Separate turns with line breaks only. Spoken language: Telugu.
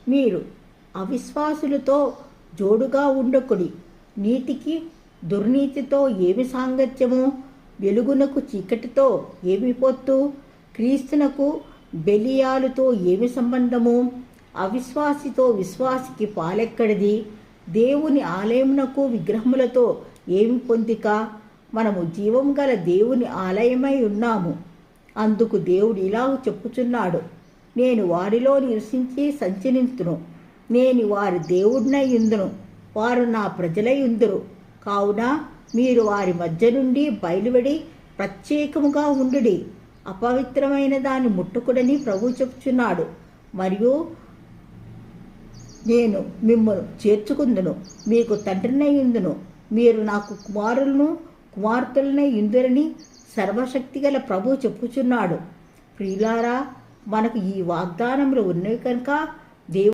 మీరు అవిశ్వాసులతో జోడుగా ఉండకుడి. నీతికి దుర్నీతితో ఏమి సాంగత్యము? వెలుగునకు చీకటితో ఏమి పొత్తు? క్రీస్తునకు బెలియాలుతో ఏమి సంబంధము? అవిశ్వాసితో విశ్వాసికి పాలెక్కడిది? దేవుని ఆలయమునకు విగ్రహములతో ఏమి పొందిక? మనము జీవం గల దేవుని ఆలయమై ఉన్నాము. అందుకు దేవుడు ఇలా చెప్పుచున్నాడు, నేను వారిలో నివసించి సంచరింతును. నేను వారి దేవుడినై యుందును, వారు నా ప్రజలై యుందురు. కావున మీరు వారి మధ్య నుండి బయలువడి ప్రత్యేకముగా ఉండుడి. అపవిత్రమైన దాన్ని ముట్టుకుడని ప్రభువు చెప్పుచున్నాడు. మరియు నేను మిమ్మల్ని చేర్చుకుందును, మీకు తండ్రినై యుందును. మీరు నాకు కుమారులను కుమార్తెలనై యుందురని సర్వశక్తిగల ప్రభువు చెప్పుచున్నాడు. ప్రియులారా, మనకు ఈ వాగ్దానములు ఉన్నవి కనుక దేవుడు